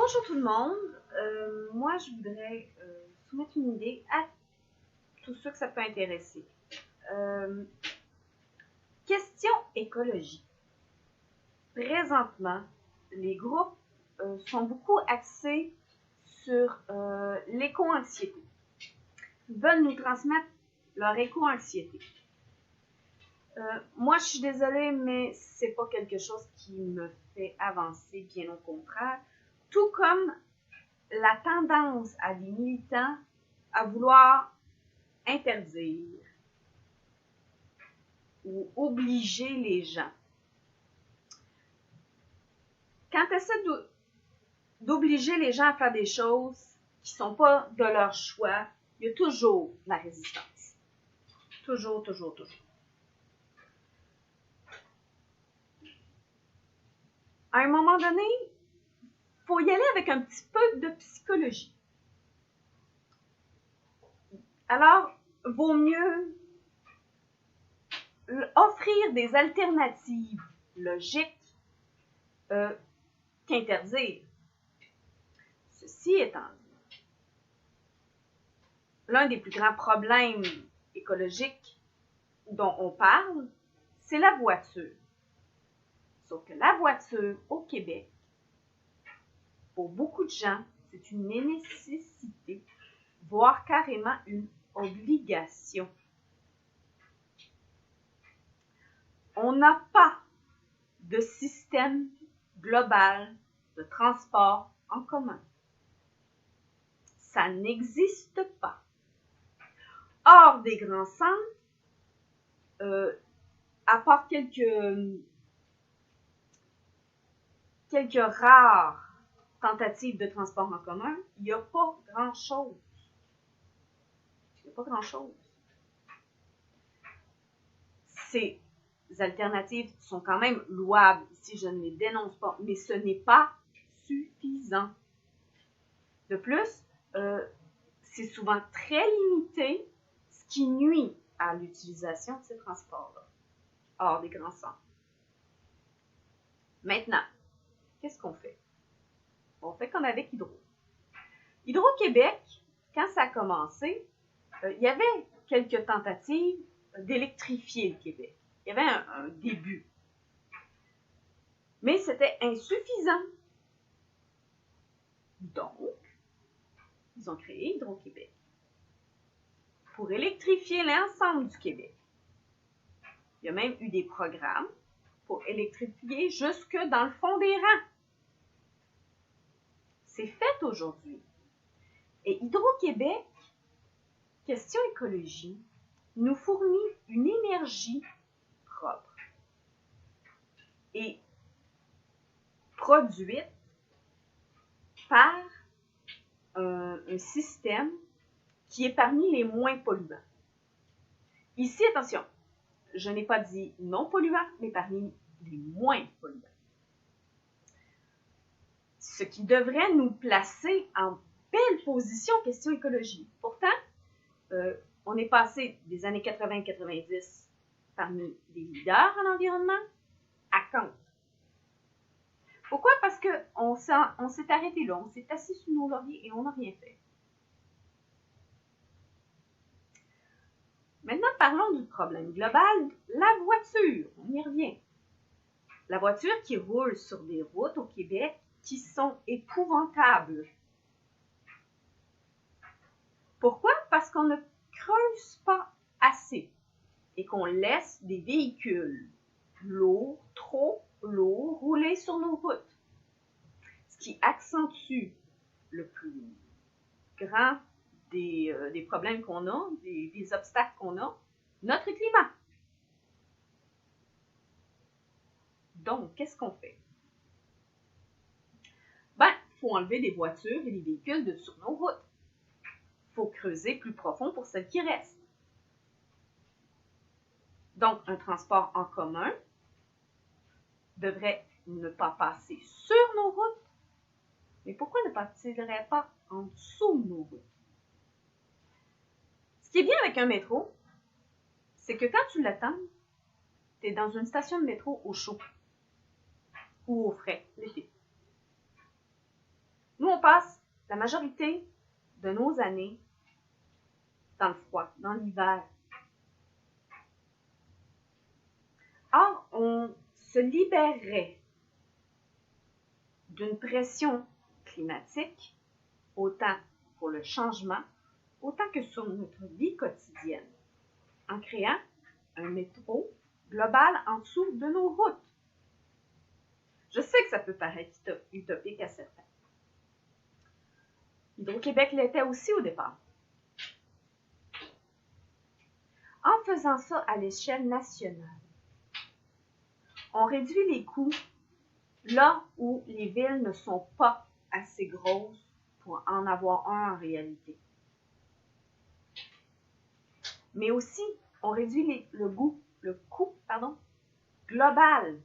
Bonjour tout le monde. Moi, je voudrais soumettre une idée à tous ceux que ça peut intéresser. Question écologie. Présentement, les groupes sont beaucoup axés sur l'éco-anxiété. Ils veulent nous transmettre leur éco-anxiété. Moi, je suis désolée, mais c'est pas quelque chose qui me fait avancer, bien au contraire. Tout comme la tendance à des militants à vouloir interdire ou obliger les gens. Quand tu essaies d'obliger les gens à faire des choses qui ne sont pas de leur choix, il y a toujours de la résistance. Toujours. À un moment donné, il faut y aller avec un petit peu de psychologie. Alors, vaut mieux offrir des alternatives logiques qu'interdire. Ceci étant dit, l'un des plus grands problèmes écologiques dont on parle, c'est la voiture. Sauf que la voiture au Québec, pour beaucoup de gens, c'est une nécessité, voire carrément une obligation. On n'a pas de système global de transport en commun. Ça n'existe pas. Hors des grands centres, à part quelques rares tentatives de transport en commun, il n'y a pas grand-chose. Ces alternatives sont quand même louables, si je ne les dénonce pas, mais ce n'est pas suffisant. De plus, c'est souvent très limité, ce qui nuit à l'utilisation de ces transports-là, hors des grands centres. Maintenant, qu'est-ce qu'on fait? On fait comme avec Hydro. Hydro-Québec, quand ça a commencé, il y avait quelques tentatives d'électrifier le Québec. Il y avait un début. Mais c'était insuffisant. Donc, ils ont créé Hydro-Québec pour électrifier l'ensemble du Québec. Il y a même eu des programmes pour électrifier jusque dans le fond des rangs. C'est fait aujourd'hui. Et Hydro-Québec, question écologie, nous fournit une énergie propre et produite par un système qui est parmi les moins polluants. Ici, attention, je n'ai pas dit non polluants, mais parmi les moins polluants. Ce qui devrait nous placer en belle position question écologie. Pourtant, on est passé des années 80-90 parmi les leaders en environnement à contre. Pourquoi? Parce qu'on s'est arrêté là, on s'est assis sous nos lauriers et on n'a rien fait. Maintenant, parlons du problème global, la voiture. On y revient. La voiture qui roule sur des routes au Québec qui sont épouvantables. Pourquoi? Parce qu'on ne creuse pas assez et qu'on laisse des véhicules lourds, trop lourds, rouler sur nos routes. Ce qui accentue le plus grand des problèmes qu'on a, des obstacles qu'on a, notre climat. Donc, qu'est-ce qu'on fait? Il faut enlever des voitures et des véhicules sur nos routes. Il faut creuser plus profond pour celles qui restent. Donc, un transport en commun devrait ne pas passer sur nos routes, mais pourquoi ne passerait pas en dessous de nos routes? Ce qui est bien avec un métro, c'est que quand tu l'attends, tu es dans une station de métro au chaud ou au frais l'été. passe la majorité de nos années dans le froid, dans l'hiver. Or, on se libérerait d'une pression climatique, autant pour le changement, autant que sur notre vie quotidienne, en créant un métro global en dessous de nos routes. Je sais que ça peut paraître utopique à certains. Hydro-Québec l'était aussi au départ. En faisant ça à l'échelle nationale, on réduit les coûts là où les villes ne sont pas assez grosses pour en avoir un en réalité. Mais aussi, on réduit le coût global.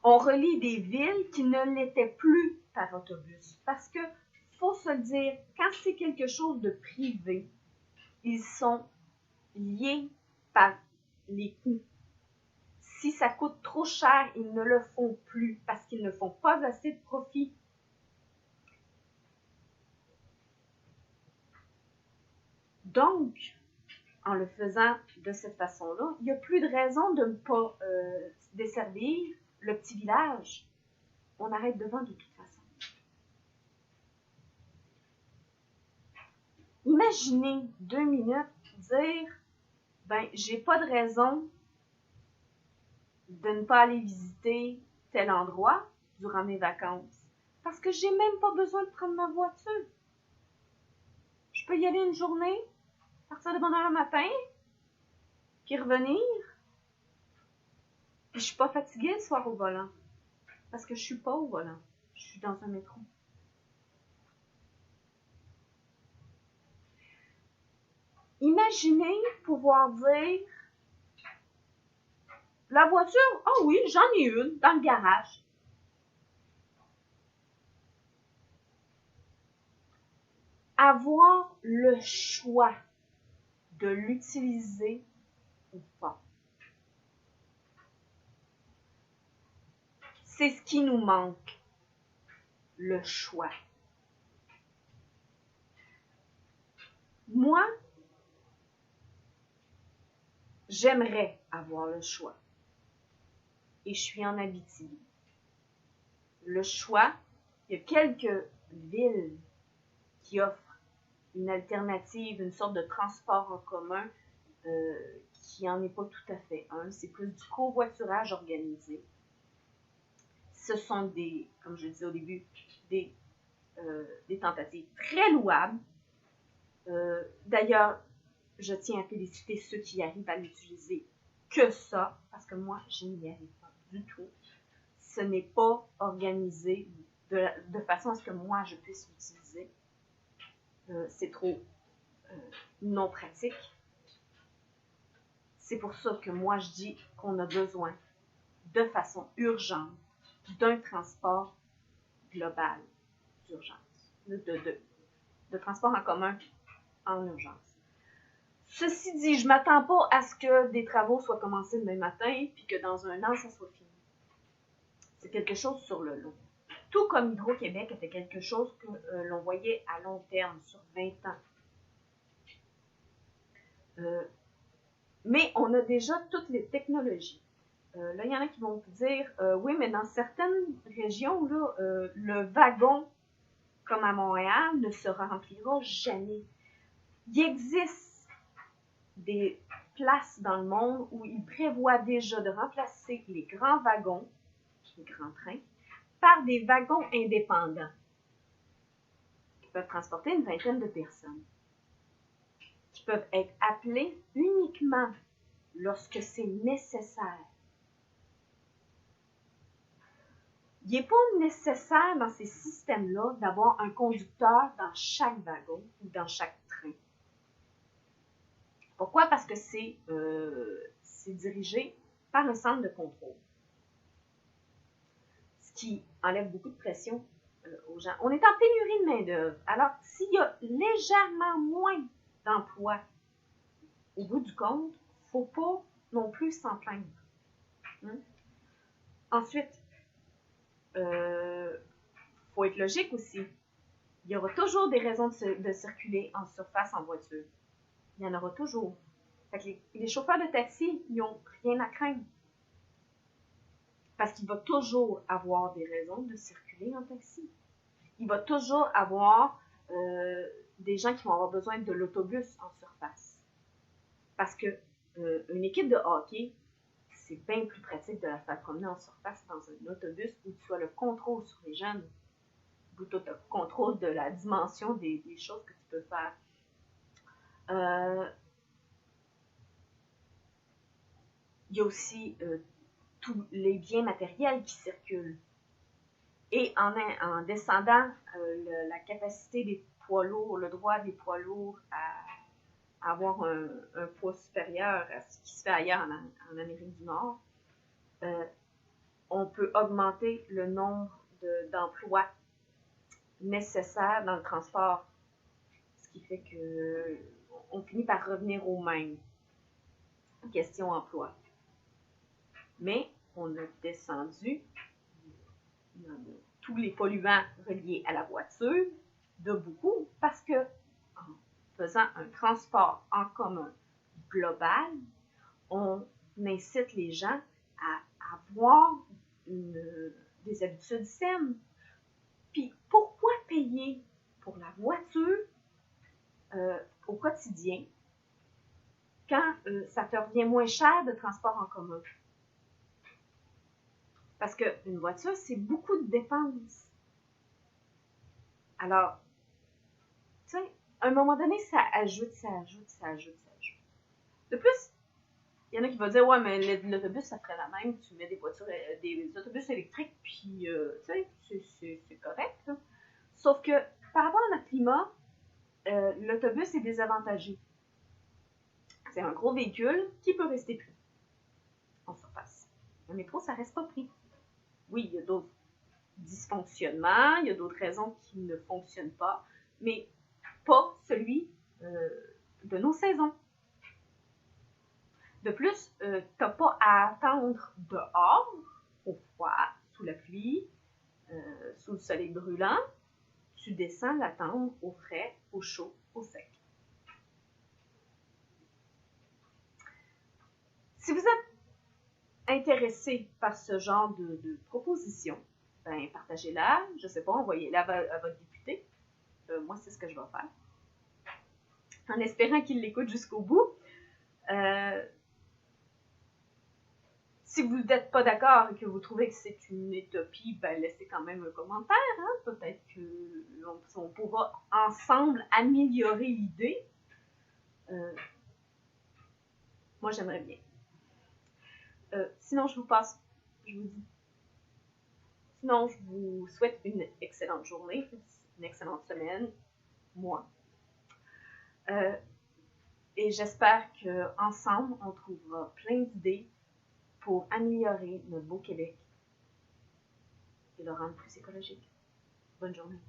On relie des villes qui ne l'étaient plus par autobus. Parce que, faut se le dire, quand c'est quelque chose de privé, ils sont liés par les coûts. Si ça coûte trop cher, ils ne le font plus parce qu'ils ne font pas assez de profit. Donc, en le faisant de cette façon-là, il n'y a plus de raison de ne pas desservir le petit village. On arrête devant de toute façon. Imaginez 2 minutes dire, j'ai pas de raison de ne pas aller visiter tel endroit durant mes vacances. Parce que j'ai même pas besoin de prendre ma voiture. Je peux y aller une journée, partir de bonne heure le matin, puis revenir. Puis je suis pas fatiguée le soir au volant. Parce que je suis pas au volant. Je suis dans un métro. Imaginez pouvoir dire, la voiture, oh oui, j'en ai une dans le garage. Avoir le choix de l'utiliser ou pas. C'est ce qui nous manque, le choix. Moi, j'aimerais avoir le choix. Et je suis en Abitibi. Le choix, il y a quelques villes qui offrent une alternative, une sorte de transport en commun qui n'en est pas tout à fait un. C'est plus du covoiturage organisé. Ce sont des, comme je le disais au début, des tentatives très louables. D'ailleurs, je tiens à féliciter ceux qui arrivent à l'utiliser que ça, parce que moi, je n'y arrive pas du tout. Ce n'est pas organisé de façon à ce que moi, je puisse l'utiliser. C'est trop non pratique. C'est pour ça que moi, je dis qu'on a besoin de façon urgente d'un transport global d'urgence, de transport en commun en urgence. Ceci dit, je ne m'attends pas à ce que des travaux soient commencés demain matin puis que dans un an, ça soit fini. C'est quelque chose sur le long. Tout comme Hydro-Québec était quelque chose que l'on voyait à long terme, sur 20 ans. Mais on a déjà toutes les technologies. Là, il y en a qui vont vous dire, oui, mais dans certaines régions, là, le wagon, comme à Montréal, ne se remplira jamais. Il existe des places dans le monde où ils prévoient déjà de remplacer les grands wagons, les grands trains, par des wagons indépendants qui peuvent transporter une vingtaine de personnes, qui peuvent être appelés uniquement lorsque c'est nécessaire. Il n'est pas nécessaire dans ces systèmes-là d'avoir un conducteur dans chaque wagon ou dans chaque train. Pourquoi? Parce que c'est dirigé par un centre de contrôle. Ce qui enlève beaucoup de pression aux gens. On est en pénurie de main-d'œuvre. Alors, s'il y a légèrement moins d'emplois au bout du compte, il ne faut pas non plus s'en plaindre. Ensuite, faut être logique aussi. Il y aura toujours des raisons de circuler en surface en voiture. Il y en aura toujours. Fait que les chauffeurs de taxi, ils n'ont rien à craindre. Parce qu'il va toujours avoir des raisons de circuler en taxi. Il va toujours avoir des gens qui vont avoir besoin de l'autobus en surface. Parce que une équipe de hockey, c'est bien plus pratique de la faire promener en surface dans un autobus où tu as le contrôle sur les jeunes, où tu as le contrôle de la dimension des choses que tu peux faire. Il y a aussi tous les biens matériels qui circulent. Et en descendant la capacité des poids lourds, le droit des poids lourds à avoir un poids supérieur à ce qui se fait ailleurs en Amérique du Nord, on peut augmenter le nombre d'emplois nécessaires dans le transport. Ce qui fait qu'on finit par revenir au même. Question emploi. Mais on a descendu tous les polluants reliés à la voiture de beaucoup parce que en faisant un transport en commun global, on incite les gens à avoir des habitudes saines. Puis pourquoi payer pour la voiture au quotidien quand ça te revient moins cher de transport en commun? Parce qu'une voiture, c'est beaucoup de dépenses. Alors, tu sais, à un moment donné, ça ajoute. De plus, il y en a qui vont dire, ouais, mais l'autobus, ça ferait la même. Tu mets des autobus électriques, puis, tu sais, c'est correct. Là. Sauf que, par rapport à notre climat, l'autobus est désavantagé. C'est un gros véhicule qui peut rester pris en surface. Le métro, ça reste pas pris. Oui, il y a d'autres dysfonctionnements, il y a d'autres raisons qui ne fonctionnent pas, mais pas celui de nos saisons. De plus, tu n'as pas à attendre dehors, au froid, sous la pluie, sous le soleil brûlant. Tu descends l'attendre au frais, au chaud, au sec. Si vous êtes intéressé par ce genre de proposition, ben partagez-la, je ne sais pas, envoyez-la à votre député. Moi, c'est ce que je vais faire. En espérant qu'il l'écoute jusqu'au bout. Si vous n'êtes pas d'accord et que vous trouvez que c'est une utopie, ben laissez quand même un commentaire. Hein? Peut-être qu'on pourra ensemble améliorer l'idée. Moi, j'aimerais bien. Sinon, je vous souhaite une excellente journée, une excellente semaine, moi. Et j'espère qu'ensemble, on trouvera plein d'idées pour améliorer notre beau Québec et le rendre plus écologique. Bonne journée.